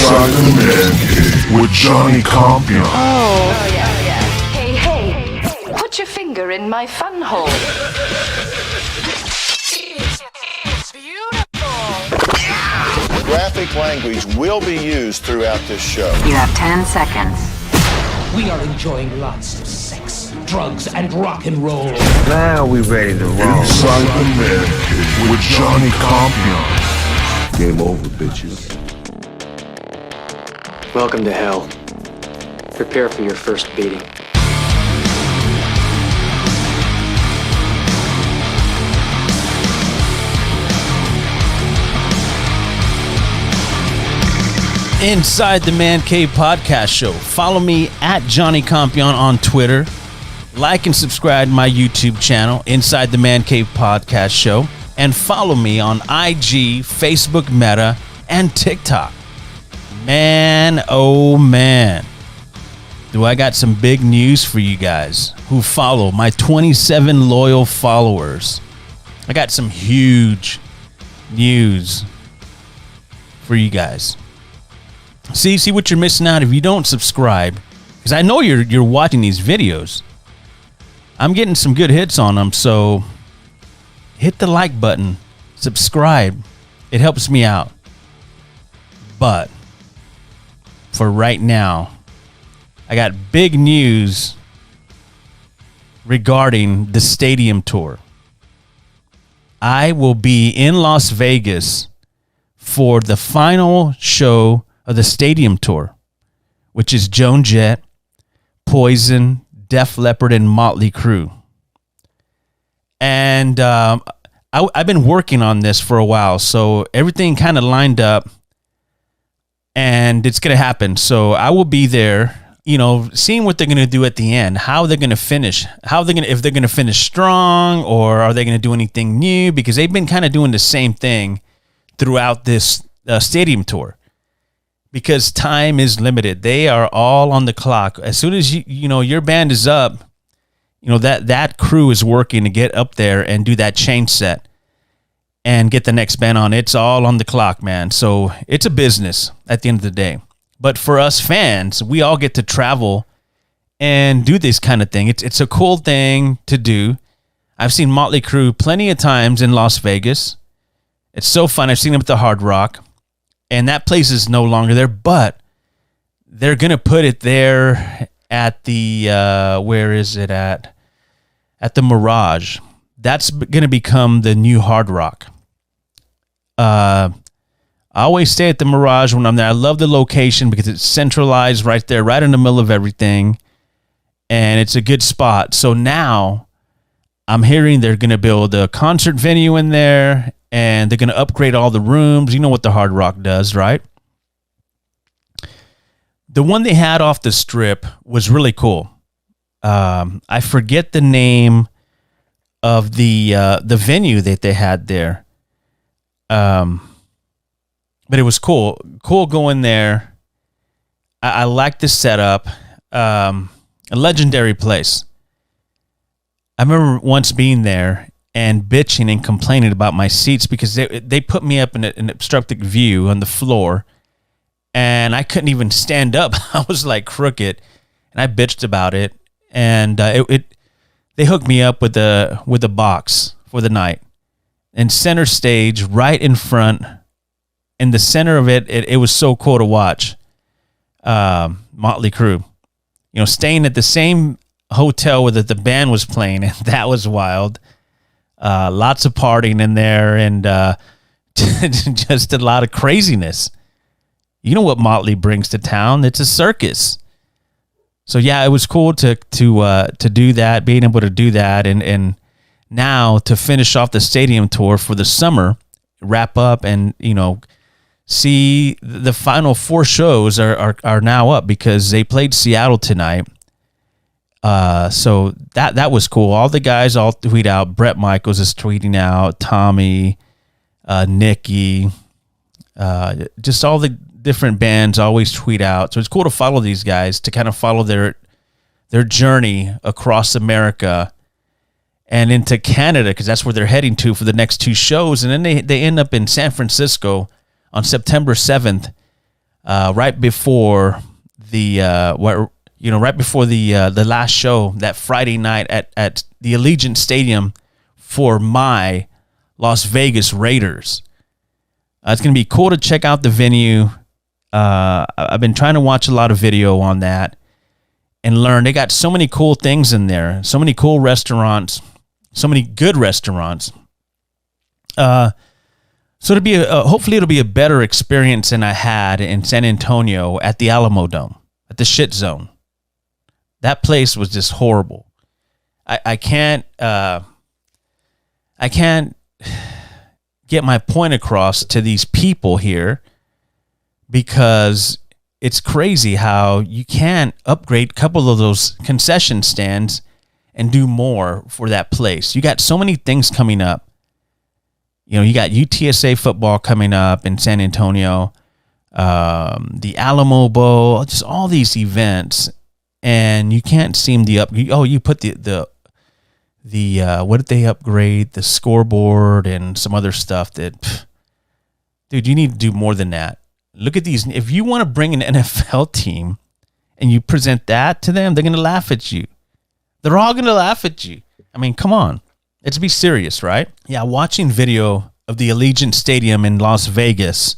Inside the Man Cave with Johnny Compian. Oh, yeah. Hey, put your finger in my fun hole. It's beautiful. Graphic language will be used throughout this show. You have 10 seconds. We are enjoying lots of sex, drugs, and rock and roll. Now we ready to roll. Inside the Man Cave with Johnny Compian. Game over, bitches. Welcome to hell. Prepare for your first beating. Inside the Man Cave podcast show. Follow me at Johnny Compian on Twitter. Like and subscribe to my YouTube channel, Inside the Man Cave podcast show. And follow me on IG, Facebook Meta, and TikTok. Man, oh man. Do I got some big news for you guys who follow my 27 loyal followers. I got some huge news for you guys. See what you're missing out if you don't subscribe, because I know you're watching these videos. I'm getting some good hits on them, so hit the like button, subscribe. It helps me out. But for right now, I got big news regarding the stadium tour. I will be in Las Vegas for the final show of the stadium tour, which is Joan Jett, Poison, Def Leppard, and Mötley Crüe. And I've been working on this for a while, so everything kind of lined up, and it's going to happen. So I will be there, seeing what they're going to do at the end, how they're going to finish, if they're going to finish strong, or are they going to do anything new, because they've been kind of doing the same thing throughout this stadium tour. Because time is limited. They are all on the clock. As soon as your band is up, that crew is working to get up there and do that change set and get the next band on. It's all on the clock, man. So it's a business at the end of the day. But for us fans, we all get to travel and do this kind of thing. It's a cool thing to do. I've seen Mötley Crüe plenty of times in Las Vegas. It's so fun. I've seen them at the Hard Rock. And that place is no longer there, but they're going to put it there at the, where is it at? At the Mirage. That's going to become the new Hard Rock. I always stay at the Mirage when I'm there. I love the location because it's centralized right there, right in the middle of everything. And it's a good spot. So now I'm hearing they're going to build a concert venue in there. And they're going to upgrade all the rooms. You know what the Hard Rock does, right? The one they had off the Strip was really cool. I forget the name of the venue that they had there. But it was cool. Cool going there. I like the setup. A legendary place. I remember once being there and bitching and complaining about my seats because they put me up in an obstructed view on the floor, and I couldn't even stand up. I was like crooked, and I bitched about it. And they hooked me up with a box for the night, and center stage right in front, in the center of it was so cool to watch. Mötley Crüe, staying at the same hotel where the band was playing, and that was wild. Lots of partying in there, and just a lot of craziness. You know what Mötley brings to town? It's a circus. So yeah, it was cool to do that, being able to do that, and now to finish off the stadium tour for the summer, wrap up, and see the final 4 shows are now up because they played Seattle tonight. So that was cool. All the guys all tweet out. Bret Michaels is tweeting out. Tommy, Nikki, just all the different bands always tweet out. So it's cool to follow these guys, to kind of follow their journey across America and into Canada, because that's where they're heading to for the next 2 shows. And then they end up in San Francisco on September 7th right before the the last show that Friday night at the Allegiant Stadium for my Las Vegas Raiders. It's going to be cool to check out the venue. I've been trying to watch a lot of video on that and learn. They got so many cool things in there, so many cool restaurants, so many good restaurants. So it'll be hopefully it'll be a better experience than I had in San Antonio at the Alamo Dome, at the shit zone. That place was just horrible. I can't get my point across to these people here, because it's crazy how you can upgrade a couple of those concession stands and do more for that place. You got so many things coming up. You know, you got UTSA football coming up in San Antonio, the Alamo Bowl, just all these events, and you can't seem to you put the what did they upgrade? The scoreboard and some other stuff that, dude, you need to do more than that. Look at these. If you want to bring an NFL team and you present that to them, they're going to laugh at you. They're all going to laugh at you. I mean, come on. Let's be serious, right? Yeah, watching video of the Allegiant Stadium in Las Vegas,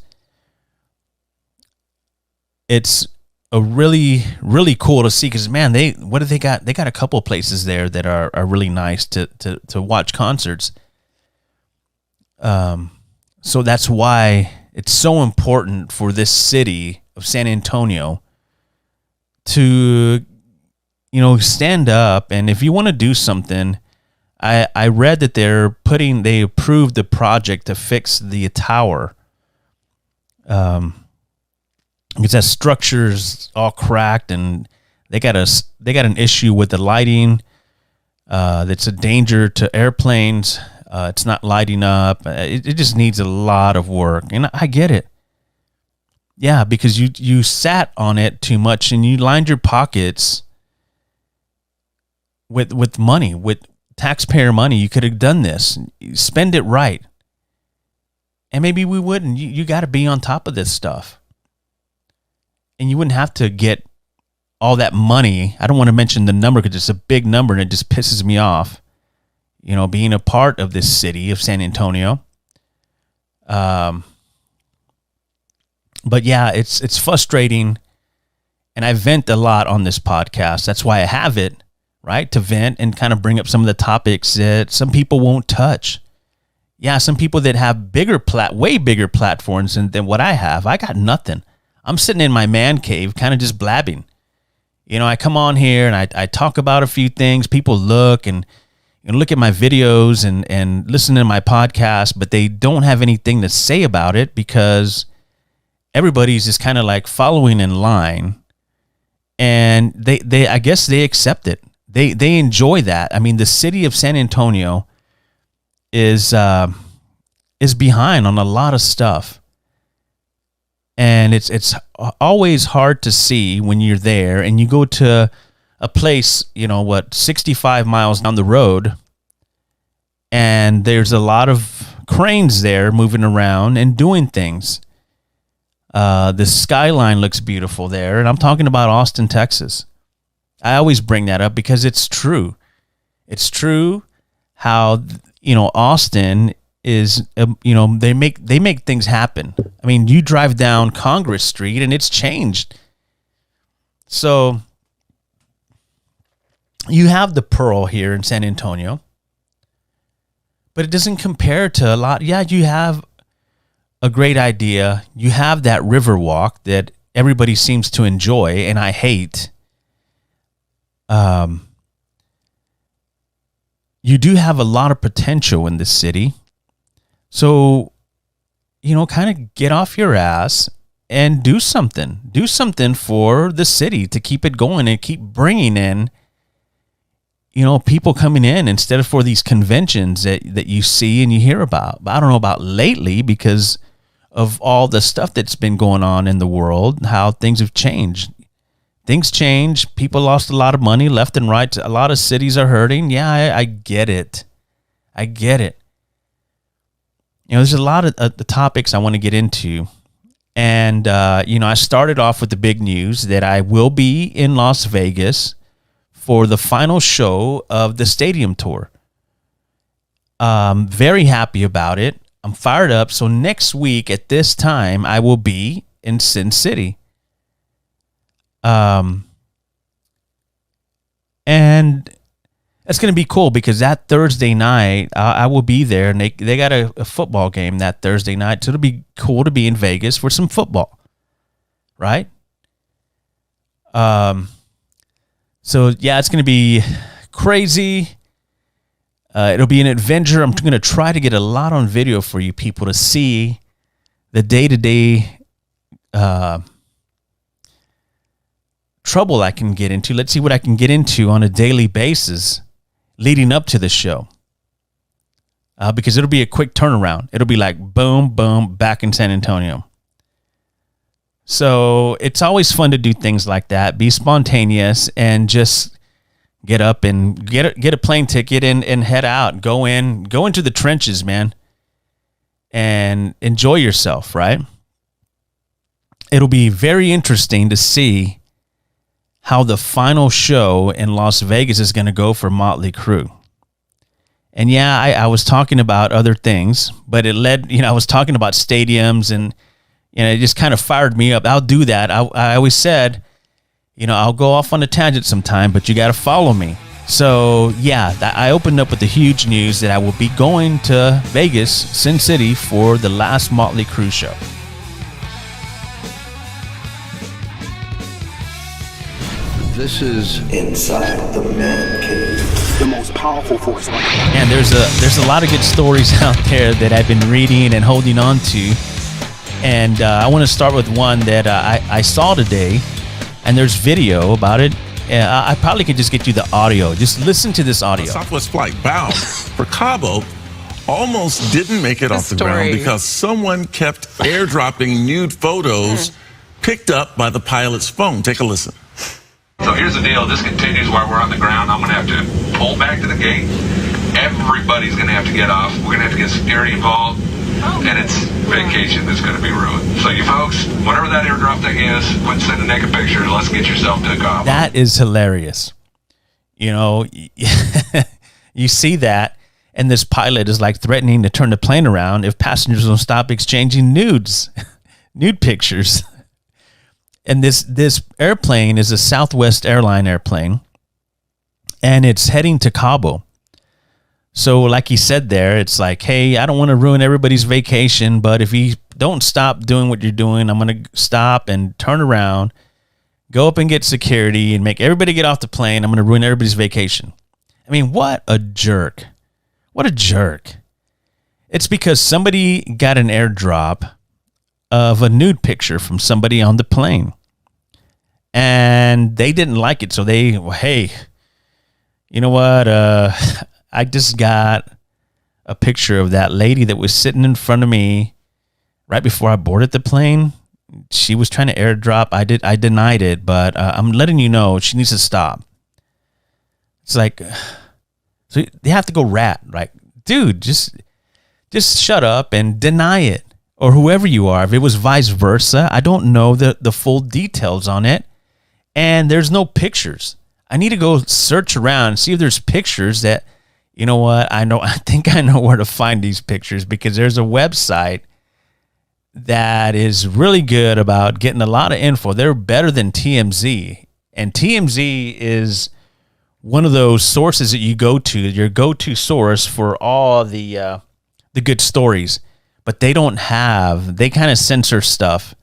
it's a really, really cool to see, because, man, what do they got? They got a couple of places there that are really nice to watch concerts. So that's why it's so important for this city of San Antonio to, stand up. And if you want to do something, I read that they approved the project to fix the tower. Because that structure's all cracked, and they got an issue with the lighting. That's a danger to airplanes. It's not lighting up. It just needs a lot of work, and I get it. Yeah, because you sat on it too much, and you lined your pockets with money, with taxpayer money. You could have done this. Spend it right, and maybe we wouldn't. You got to be on top of this stuff. And you wouldn't have to get all that money. I don't want to mention the number because it's a big number and it just pisses me off, being a part of this city of San Antonio. But yeah, it's frustrating. And I vent a lot on this podcast. That's why I have it, right? To vent and kind of bring up some of the topics that some people won't touch. Yeah, some people that have way bigger platforms than what I have. I got nothing. I'm sitting in my man cave, kind of just blabbing. I come on here and I talk about a few things. People look and look at my videos and listen to my podcast, but they don't have anything to say about it because everybody's just kind of like following in line. And they I guess they accept it. They enjoy that. I mean, the city of San Antonio is behind on a lot of stuff. And it's always hard to see when you're there and you go to a place, 65 miles down the road, and there's a lot of cranes there moving around and doing things. The skyline looks beautiful there, and I'm talking about Austin, Texas. I always bring that up because it's true. It's true how, Austin is, they make things happen. I mean, you drive down Congress Street and it's changed. So you have the Pearl here in San Antonio, but it doesn't compare to a lot. Yeah, you have a great idea. You have that river walk that everybody seems to enjoy, and I hate. You do have a lot of potential in this city. So, kind of get off your ass and do something. Do something for the city to keep it going and keep bringing in, people coming in instead of for these conventions that you see and you hear about. But I don't know about lately because of all the stuff that's been going on in the world, how things have changed. Things change. People lost a lot of money left and right. A lot of cities are hurting. Yeah, I get it. I get it. There's a lot of the topics I want to get into, And, I started off with the big news that I will be in Las Vegas for the final show of the stadium tour. Very happy about it. I'm fired up. So next week at this time, I will be in Sin City. And it's going to be cool because that Thursday night, I will be there, and they got a football game that Thursday night. So it'll be cool to be in Vegas for some football, right? So yeah, it's going to be crazy. It'll be an adventure. I'm going to try to get a lot on video for you people to see the day-to-day trouble I can get into. Let's see what I can get into on a daily basis leading up to the show. Because it'll be a quick turnaround. It'll be like boom, boom, back in San Antonio. So it's always fun to do things like that, be spontaneous, and just get up and get a plane ticket and head out. Go into the trenches, man, and enjoy yourself, right? It'll be very interesting to see how the final show in Las Vegas is going to go for Mötley Crüe. And yeah, I was talking about other things, but it led, I was talking about stadiums, and, it just kind of fired me up. I'll do that. I always said, I'll go off on a tangent sometime, but you got to follow me. So yeah, I opened up with the huge news that I will be going to Vegas, Sin City, for the last Mötley Crüe show. This is Inside the ManCave. The most powerful force on Earth. And there's a lot of good stories out there that I've been reading and holding on to. And I want to start with one that I saw today, and there's video about it. I probably could just get you the audio. Just listen to this audio. Southwest flight bound for Cabo almost didn't make it off the ground because someone kept airdropping nude photos picked up by the pilot's phone. Take a listen. So here's the deal. This continues while we're on the ground. I'm going to have to pull back to the gate. Everybody's going to have to get off. We're going to have to get security involved. And it's vacation that's going to be ruined. So you folks, whatever that airdrop thing is, quit sending naked pictures. Let's get yourself to Cabo. That is hilarious. You see that, and this pilot is like threatening to turn the plane around if passengers don't stop exchanging nude pictures. And this airplane is a Southwest airline airplane, and it's heading to Cabo. So like he said there, it's like, hey, I don't want to ruin everybody's vacation, but if you don't stop doing what you're doing, I'm going to stop and turn around, go up and get security and make everybody get off the plane. I'm going to ruin everybody's vacation. I mean, what a jerk. What a jerk. It's because somebody got an airdrop of a nude picture from somebody on the plane, and they didn't like it. So hey, you know what? I just got a picture of that lady that was sitting in front of me right before I boarded the plane. She was trying to airdrop. I denied it, but I'm letting you know she needs to stop. It's like, so they have to go rat, right? Dude, just shut up and deny it. Or whoever you are. If it was vice versa, I don't know the full details on it. And there's no pictures. I need to go search around and see if there's pictures that, you know what, I think I know where to find these pictures, because there's a website that is really good about getting a lot of info. They're better than TMZ. And TMZ is one of those sources that you go to, your go-to source for all the good stories. But they kind of censor stuff.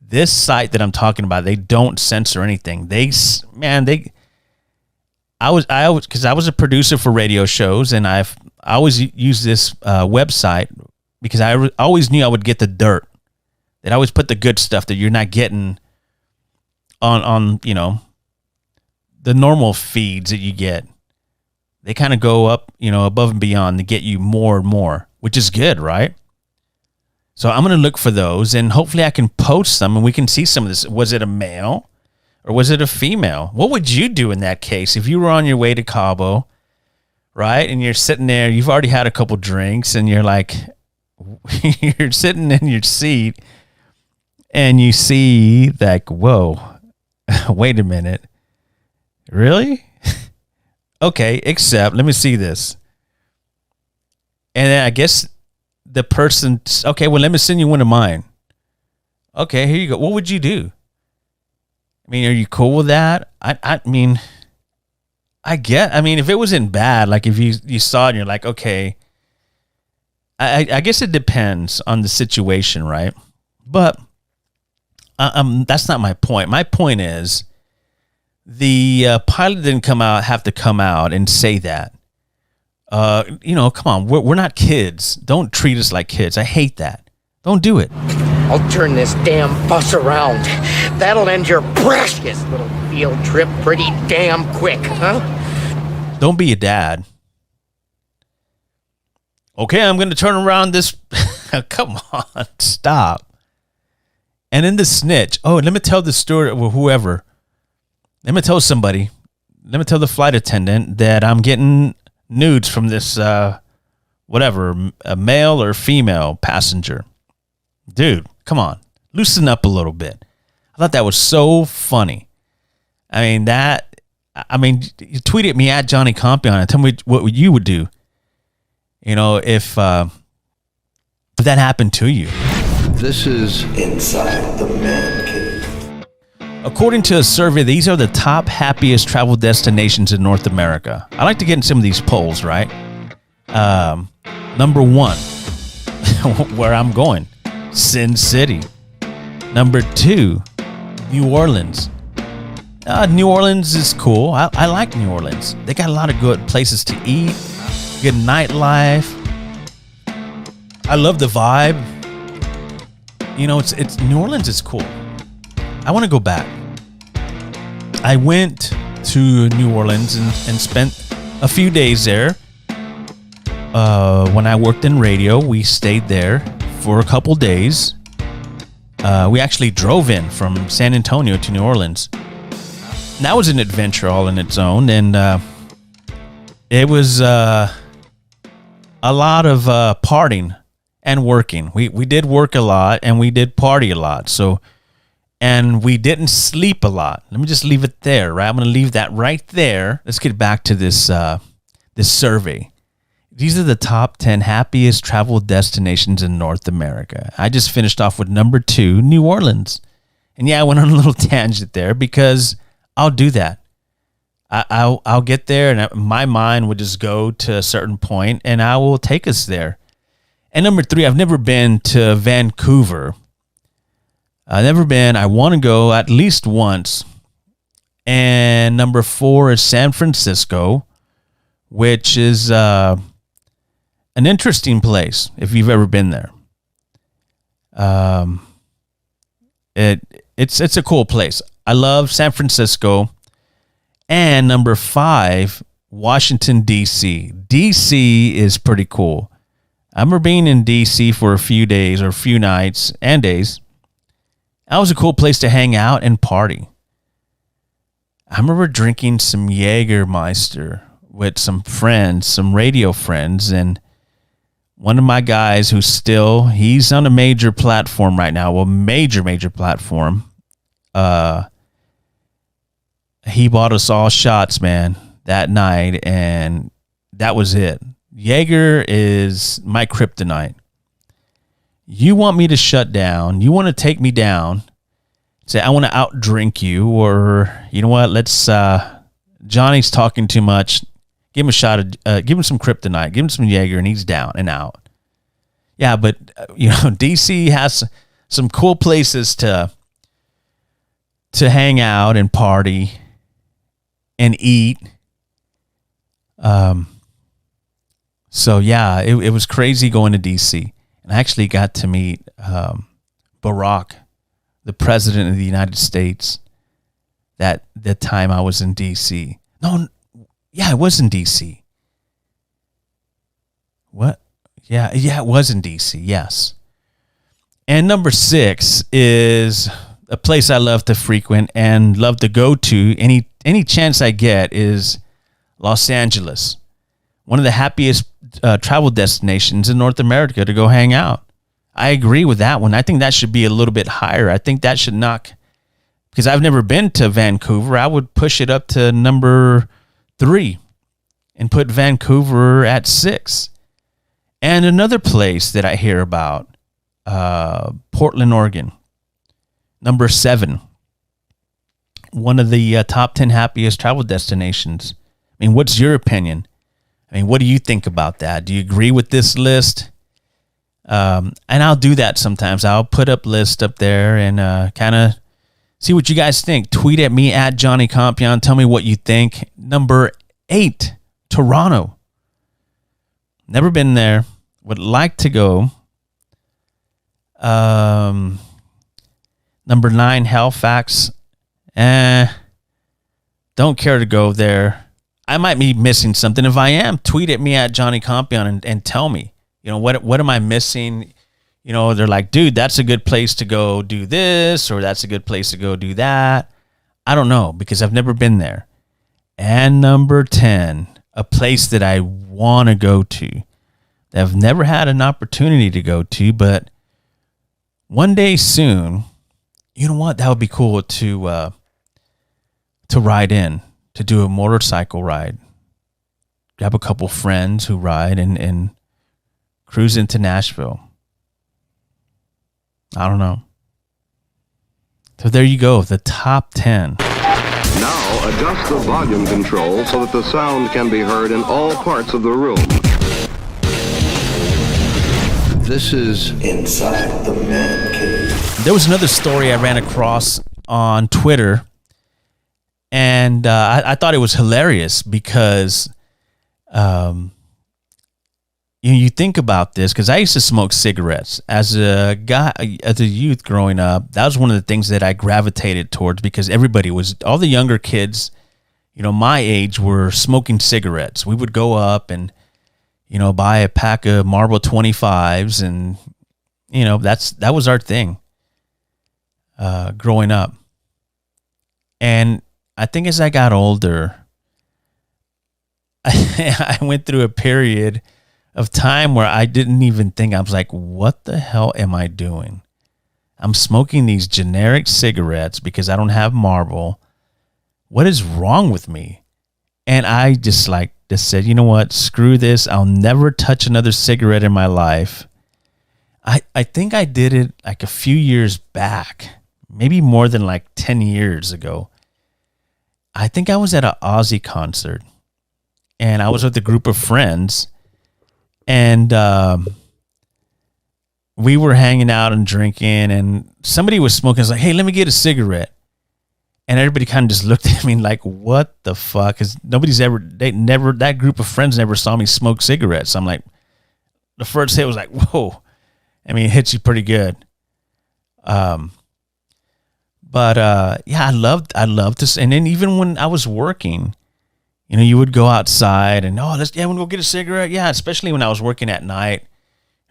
This site that I'm talking about, they don't censor anything. I was a producer for radio shows, and I always use this website because I always knew I would get the dirt. That I always put the good stuff that you're not getting on the normal feeds that you get. They kind of go up, above and beyond to get you more and more, which is good, right? So I'm going to look for those, and hopefully I can post them and we can see some of this. Was it a male or was it a female? What would you do in that case if you were on your way to Cabo, right? And you're sitting there, you've already had a couple drinks, and you're like, you're sitting in your seat, and you see like, whoa, wait a minute. Really? Okay, except, let me see this. And then I guess the person, okay, well, let me send you one of mine. Okay, here you go. What would you do? I mean, are you cool with that? I mean, if it wasn't bad, like if you saw it and you're like, okay, I guess it depends on the situation, right? But that's not my point. My point is the pilot didn't have to come out and say that. Come on, we're not kids. Don't treat us like kids. I hate that. Don't do it. I'll turn this damn bus around. That'll end your precious little field trip pretty damn quick, huh? Don't be a dad. Okay, I'm going to turn around this. Come on, stop. And then the snitch. Oh, let me tell the story with whoever. Let me tell somebody. Let me tell the flight attendant that I'm getting nudes from this, whatever, a male or female passenger. Dude, come on. Loosen up a little bit. I thought that was so funny. You tweet at me at Johnny Compian and tell me what you would do. If that happened to you. This is Inside the ManCave. According to a survey, these are the top happiest travel destinations in North America. I like to get in some of these polls, right? Number 1, where I'm going, Sin City. Number 2, New Orleans. New Orleans is cool. I like New Orleans. They got a lot of good places to eat, good nightlife. I love the vibe. It's New Orleans is cool. I want to go back. I went to New Orleans and spent a few days there. When I worked in radio, we stayed there for a couple days. We actually drove in from San Antonio to New Orleans. That was an adventure all in its own, and it was a lot of partying and working. We did work a lot, and we did party a lot. And we didn't sleep a lot. Let me just leave it there, right? I'm going to leave that right there. Let's get back to this survey. These are the top 10 happiest travel destinations in North America. I just finished off with number 2, New Orleans. And yeah, I went on a little tangent there because I'll do that. I'll get there, and my mind would just go to a certain point, and I will take us there. And number 3, I've never been to Vancouver. I've never been. I want to go at least once. And number 4 is San Francisco, which is an interesting place if you've ever been there. It's a cool place. I love San Francisco. And number 5, Washington, D.C. D.C. is pretty cool. I remember being in D.C. for a few days or a few nights and days. That was a cool place to hang out and party. I remember drinking some Jägermeister with some friends, some radio friends, and one of my guys he's on a major platform right now, major platform. He bought us all shots, man, that night, and that was it. Jaeger is my kryptonite. You want me to shut down, you want to take me down, say I want to outdrink you, or you know what, let's Johnny's talking too much, give him a shot of give him some kryptonite, give him some Jaeger, and he's down and out. Yeah, but DC has some cool places to hang out and party and eat. So yeah, it was crazy going to DC. I actually got to meet Barack, the president of the United States, that time I was in D.C. No, yeah, it was in D.C. What? Yeah, it was in D.C., yes. And number 6 is a place I love to frequent and love to go to any chance I get is Los Angeles. One of the happiest travel destinations in North America to go hang out. I agree with that one. I think that should be a little bit higher. I think that should knock, because I've never been to Vancouver. I would push it up to number 3 and put Vancouver at 6. And another place that I hear about, Portland, Oregon, number 7. One of the top 10 happiest travel destinations. I mean, what's your opinion? I mean, what do you think about that? Do you agree with this list? And I'll do that sometimes. I'll put up lists up there and kind of see what you guys think. Tweet at me at Johnny Compian. Tell me what you think. Number 8, Toronto. Never been there. Would like to go. Number 9, Halifax. Don't care to go there. I might be missing something. If I am, tweet at me at Johnny Compian and tell me, you know, what am I missing? You know, they're like, dude, that's a good place to go do this, or that's a good place to go do that. I don't know, because I've never been there. And number 10, a place that I want to go to, that I've never had an opportunity to go to, but one day soon, you know what? That would be cool to ride in, to do a motorcycle ride. Grab a couple friends who ride and cruise into Nashville. I don't know. So there you go, the top 10. Now adjust the volume control so that the sound can be heard in all parts of the room. This is Inside the Man Cave. There was another story I ran across on Twitter, and I thought it was hilarious because you think about this, because I used to smoke cigarettes as a youth growing up. That was one of the things that I gravitated towards, because all the younger kids, you know, my age, were smoking cigarettes. We would go up and, you know, buy a pack of Marlboro 25s, and, you know, that was our thing growing up. And I think as I got older, I went through a period of time where I didn't even think. I was like, what the hell am I doing? I'm smoking these generic cigarettes because I don't have Marlboro. What is wrong with me? And I just said, you know what? Screw this. I'll never touch another cigarette in my life. I think I did it like a few years back, maybe more than like 10 years ago. I think I was at an Ozzy concert, and I was with a group of friends, and we were hanging out and drinking, and somebody was smoking. I was like, hey, let me get a cigarette. And everybody kind of just looked at me like, what the fuck? Because that group of friends never saw me smoke cigarettes. I'm like, the first hit was like, whoa. I mean, it hits you pretty good. Yeah, I loved this. And then even when I was working, you know, you would go outside and, we'll go get a cigarette. Yeah, especially when I was working at night.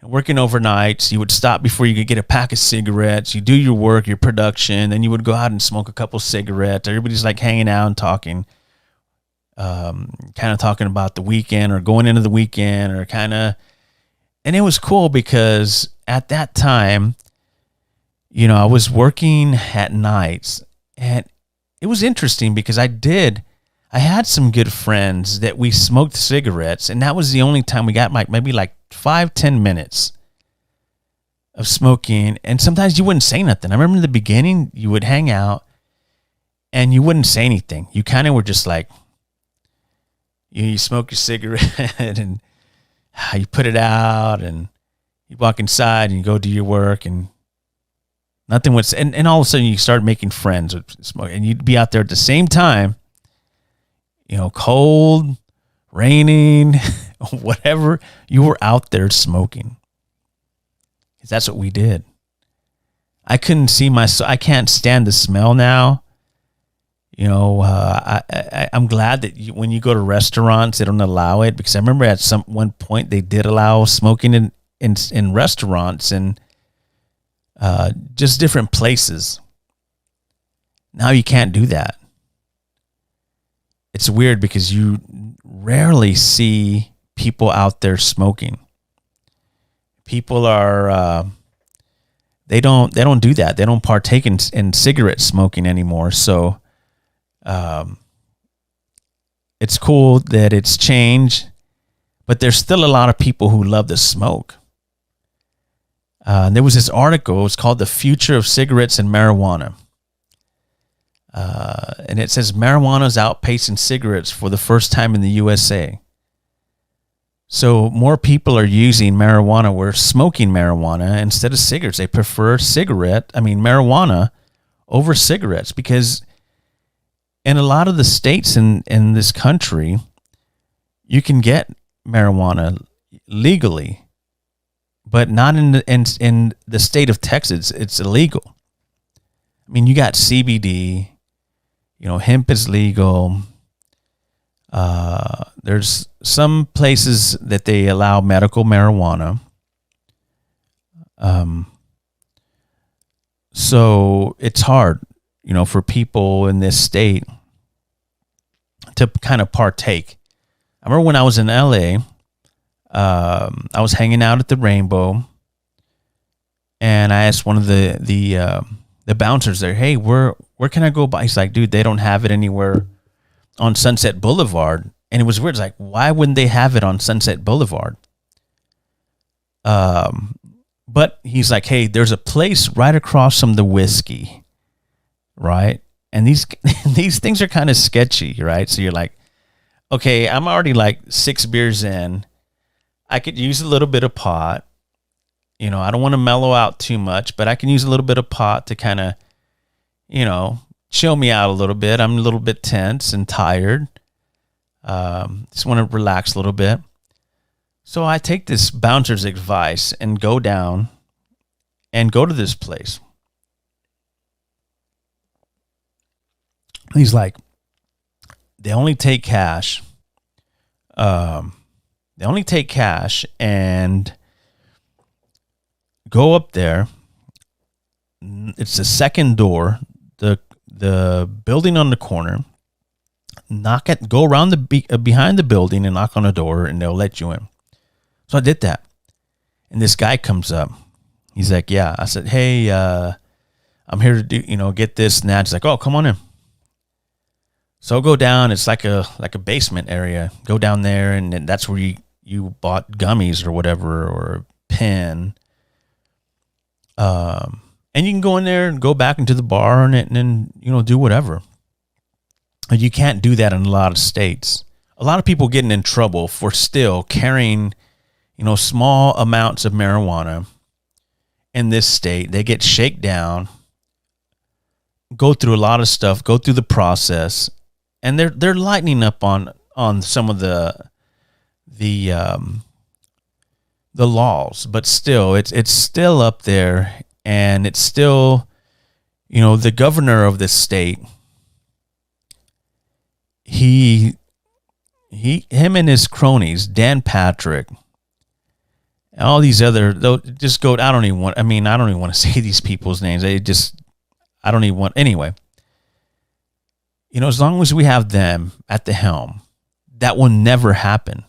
Working overnights, you would stop before you could get a pack of cigarettes. You do your work, your production, then you would go out and smoke a couple cigarettes. Everybody's like hanging out and talking, kind of talking about the weekend or going into the weekend or kind of. And it was cool because at that time, you know, I was working at nights, and it was interesting because I had some good friends that we smoked cigarettes, and that was the only time we got maybe 5-10 minutes of smoking. And sometimes you wouldn't say nothing. I remember in the beginning, you would hang out and you wouldn't say anything. You kind of were just like, you smoke your cigarette and you put it out and you walk inside and you go do your work, and nothing would, and all of a sudden you start making friends with smoke, and you'd be out there at the same time, you know, cold, raining, whatever, you were out there smoking. Because that's what we did. I couldn't see I can't stand the smell now. You know, I'm glad that when you go to restaurants, they don't allow it, because I remember at one point they did allow smoking in restaurants and just different places. Now you can't do that. It's weird because you rarely see people out there smoking. People are they don't do that. They don't partake in cigarette smoking anymore. So it's cool that it's changed, but there's still a lot of people who love to smoke. There was this article. It's called "The Future of Cigarettes and Marijuana," and it says marijuana is outpacing cigarettes for the first time in the USA. So more people are using marijuana. We're smoking marijuana instead of cigarettes. They prefer marijuana over cigarettes, because in a lot of the states in this country, you can get marijuana legally, but not in the state of Texas. It's illegal. I mean, you got CBD, hemp is legal. There's some places that they allow medical marijuana. So it's hard, for people in this state to kind of partake. I remember when I was in LA, I was hanging out at the Rainbow, and I asked one of the bouncers there, "Hey, where can I go buy?" He's like, "Dude, they don't have it anywhere on Sunset Boulevard." And it was weird. It's like, why wouldn't they have it on Sunset Boulevard? But he's like, "Hey, there's a place right across from the whiskey, right?" And these things are kind of sketchy, right? So you're like, okay, I'm already like 6 beers in. I could use a little bit of pot. I don't want to mellow out too much, but I can use a little bit of pot to kind of, chill me out a little bit. I'm a little bit tense and tired. Just want to relax a little bit. So I take this bouncer's advice and go down and go to this place. He's like, they only take cash. They only take cash, and go up there. It's the second door, the building on the corner. Go around behind the building and knock on the door, and they'll let you in. So I did that, and this guy comes up. He's like, "Yeah." I said, "Hey, I'm here to do get this and that." He's like, "Oh, come on in." So I'll go down. It's like a basement area. Go down there, and that's where you bought gummies or whatever, or a pen. And you can go in there and go back into the bar and then do whatever. You can't do that in a lot of states. A lot of people getting in trouble for still carrying, small amounts of marijuana in this state. They get shaken down, go through a lot of stuff, go through the process, and they're lightening up on some of the laws, but still it's still up there, and it's still, the governor of this state. Him and his cronies, Dan Patrick, and all these other, just go. I don't even want to say these people's names. I don't even want. Anyway, as long as we have them at the helm, that will never happen,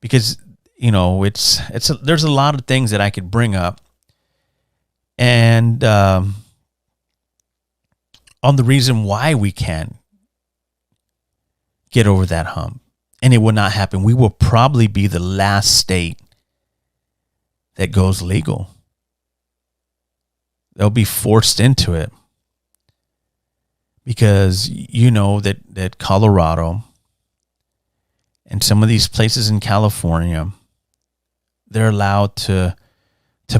because there's a lot of things that I could bring up, and on the reason why we can't get over that hump, and it will not happen. We will probably be the last state that goes legal. They'll be forced into it, because that Colorado and some of these places in California, they're allowed to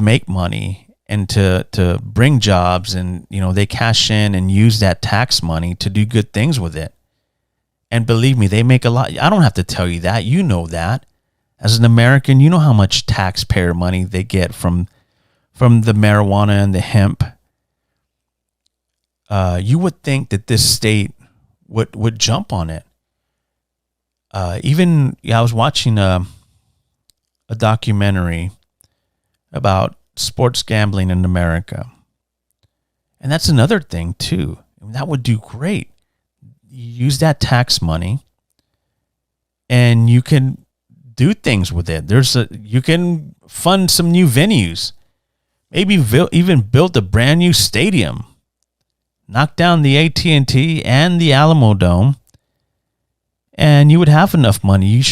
make money and to bring jobs, and they cash in and use that tax money to do good things with it. And believe me, they make a lot. I don't have to tell you that. You know that. As an American, you know how much taxpayer money they get from the marijuana and the hemp. You would think that this state would jump on it. I was watching a documentary about sports gambling in America. And that's another thing too. That would do great. You use that tax money and you can do things with it. You can fund some new venues. maybe even built a brand new stadium, knocked down the AT&T and the Alamo Dome, and you would have enough money. You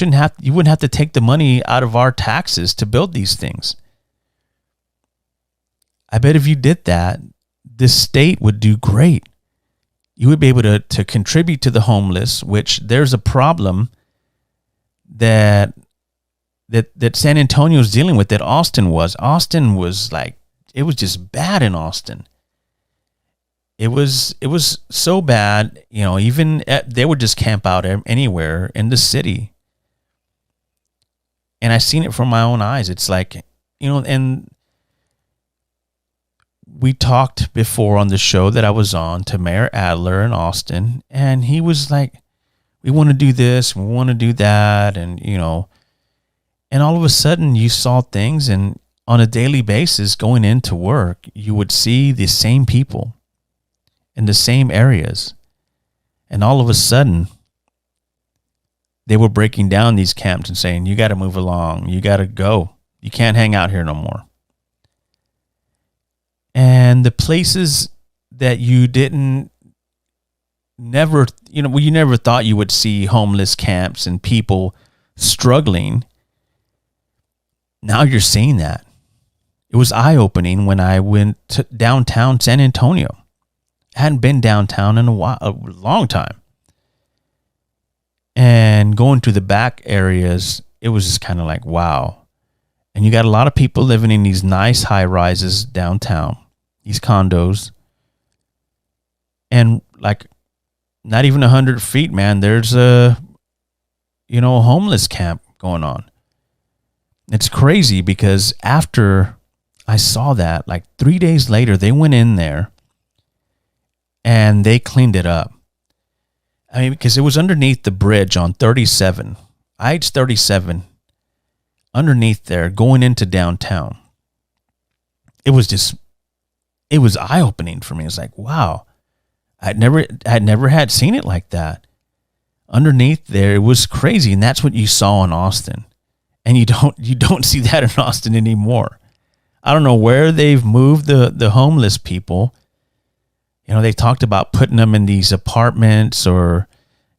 wouldn't have to take the money out of our taxes to build these things. I bet if you did that, this state would do great. You would be able to contribute to the homeless, which there's a problem that San Antonio is dealing with, that Austin was. Austin was like, it was just bad in Austin. It was so bad, even they would just camp out anywhere in the city. And I've seen it from my own eyes. It's like, and we talked before on the show that I was on to Mayor Adler in Austin, and he was like, we want to do this, we want to do that, and and all of a sudden you saw things, and on a daily basis going into work, you would see the same people in the same areas, and all of a sudden they were breaking down these camps and saying, you got to move along, you got to go, you can't hang out here no more. And the places that you never thought you would see homeless camps and people struggling, now you're seeing that. It was eye-opening when I went to downtown San Antonio. I hadn't been downtown in a long time. And going to the back areas, it was just kind of like, wow. And you got a lot of people living in these nice high-rises downtown, these condos. And like not even 100 feet, man, there's a homeless camp going on. It's crazy because after I saw that, like 3 days later, they went in there and they cleaned it up. I mean, because it was underneath the bridge on 37, IH-37, underneath there, going into downtown. It was eye-opening for me. It's like, wow, I'd never had seen it like that. Underneath there, it was crazy, and that's what you saw in Austin. And you don't see that in Austin anymore. I don't know where they've moved the homeless people. They talked about putting them in these apartments or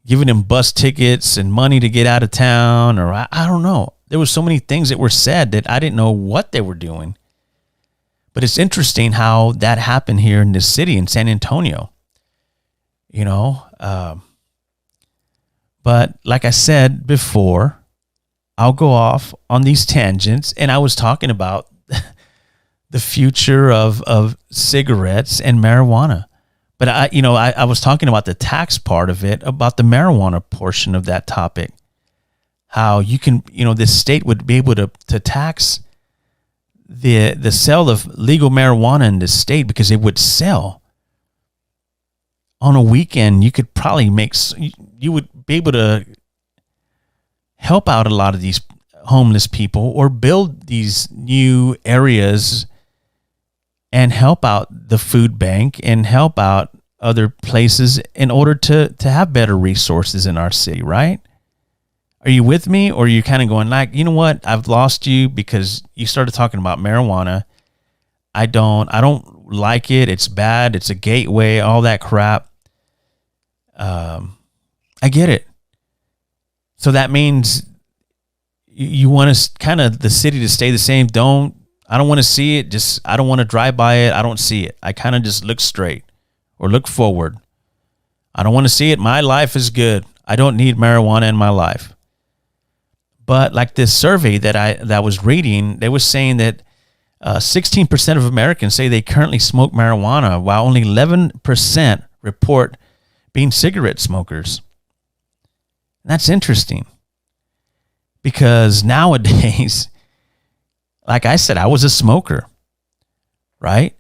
giving them bus tickets and money to get out of town, or I don't know. There were so many things that were said that I didn't know what they were doing. But it's interesting how that happened here in this city in San Antonio. But like I said before, I'll go off on these tangents, and I was talking about the future of cigarettes and marijuana. But I was talking about the tax part of it, about the marijuana portion of that topic. How you can, this state would be able to tax the sale of legal marijuana in this state, because it would sell on a weekend. You could probably you would be able to help out a lot of these homeless people, or build these new areas and help out the food bank and help out other places in order to have better resources in our city, right? Are you with me? Or are you kind of going like, you know what? I've lost you because you started talking about marijuana. I don't like it. It's bad. It's a gateway, all that crap. I get it. So that means you want us kind of the city to stay the same. I don't want to see it. I don't want to drive by it. I don't see it. I kind of just look straight or look forward. I don't want to see it. My life is good. I don't need marijuana in my life. But like this survey that I was reading, they were saying that 16% of Americans say they currently smoke marijuana, while only 11% report being cigarette smokers. That's interesting, because nowadays, like I said, I was a smoker, right?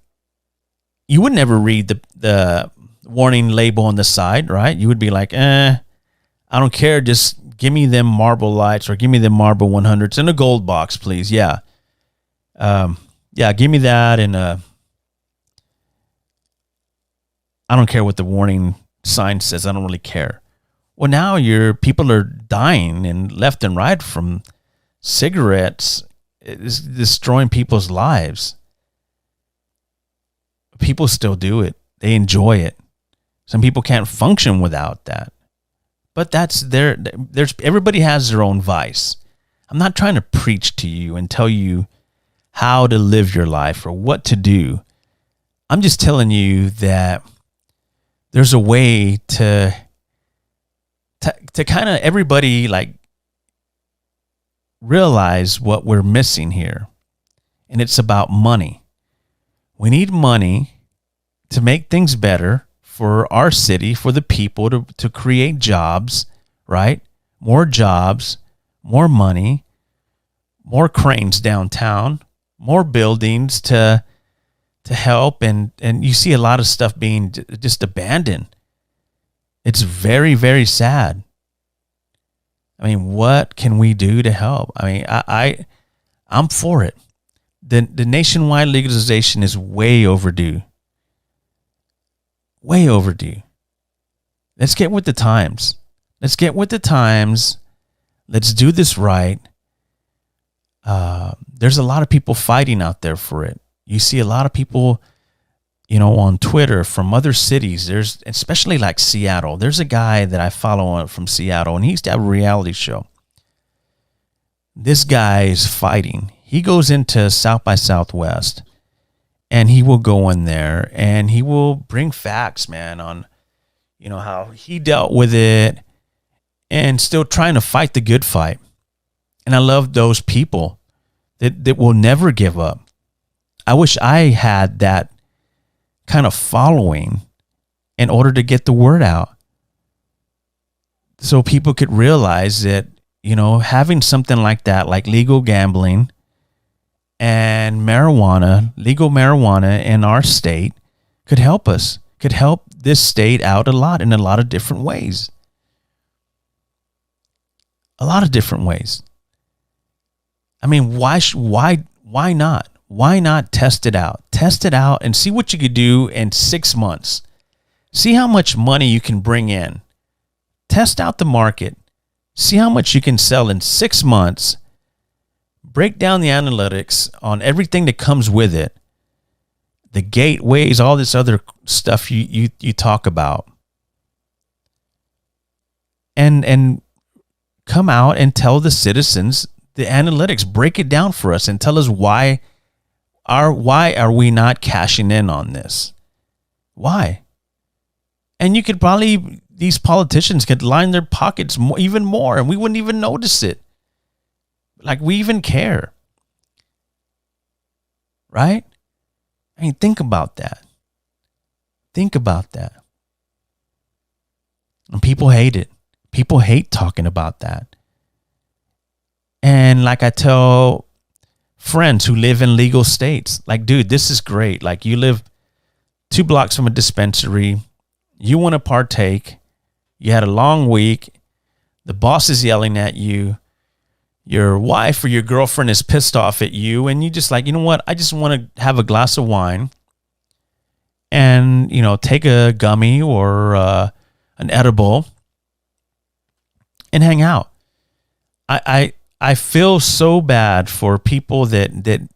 You would never read the warning label on the side, right? You would be like, I don't care. Just give me them Marlboro Lights, or give me them Marlboro 100s in a gold box, please. Yeah. Give me that. And I don't care what the warning sign says. I don't really care. Well, now people are dying and left and right from cigarettes. It's destroying people's lives. people still do it. They enjoy it. Some people can't function without that. But there's everybody has their own vice. I'm not trying to preach to you and tell you how to live your life or what to do. I'm just telling you that there's a way to kind of everybody like realize what we're missing here. And it's about money. We need money to make things better for our city, for the people, to create jobs, right? More jobs, more money, more cranes downtown, more buildings to help. And you see a lot of stuff being just abandoned. It's very, very sad. I mean, what can we do to help? I mean, I'm for it. The nationwide legalization is way overdue. Way overdue. Let's get with the times. Let's get with the times. Let's do this right. There's a lot of people fighting out there for it. You see a lot of people, on Twitter from other cities. There's, especially like Seattle. There's a guy that I follow from Seattle, and he used to have a reality show. This guy is fighting. He goes into South by Southwest, and he will go in there and he will bring facts, man, on, how he dealt with it and still trying to fight the good fight. And I love those people that will never give up. I wish I had that kind of following in order to get the word out, so people could realize that, having something like that, like legal gambling and legal marijuana in our state could help us, could help this state out a lot in a lot of different ways. A lot of different ways. I mean, why not? Why not test it out? Test it out and see what you could do in 6 months. See how much money you can bring in. Test out the market. See how much you can sell in 6 months. Break down the analytics on everything that comes with it. The gateways, all this other stuff you talk about. And come out and tell the citizens the analytics. Break it down for us and tell us why are we not cashing in on this? Why? And you could probably, these politicians could line their pockets even more, and we wouldn't even notice it. Like we even care. Right? I mean, think about that. Think about that. And people hate it. People hate talking about that. And like I tell friends who live in legal states, like, dude, this is great. Like, you live 2 blocks from a dispensary. You want to partake. You had a long week. The boss is yelling at you. Your wife or your girlfriend is pissed off at you, and you just like, you know what? I just want to have a glass of wine and, take a gummy or an edible and hang out. I feel so bad for people that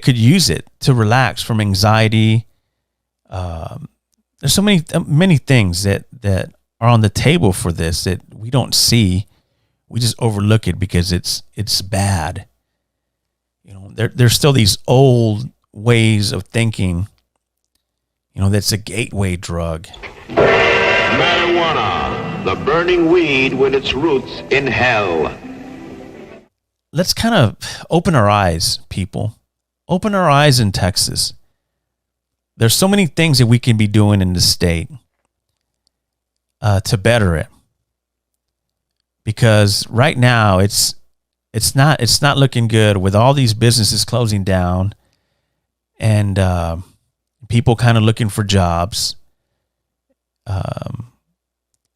could use it to relax from anxiety. There's so many things that are on the table for this that we don't see. We just overlook it because it's bad. There's still these old ways of thinking. That's a gateway drug. Marijuana, the burning weed with its roots in hell. Let's kind of open our eyes, people. Open our eyes in Texas. There's so many things that we can be doing in the state to better it. Because right now it's not looking good with all these businesses closing down and people kind of looking for jobs.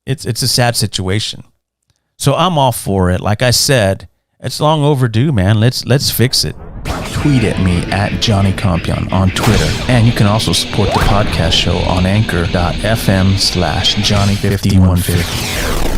It's a sad situation. So I'm all for it. Like I said, it's long overdue, man. Let's fix it. Tweet at me at Johnny Compian on Twitter. And you can also support the podcast show on anchor.fm/Johnny5150.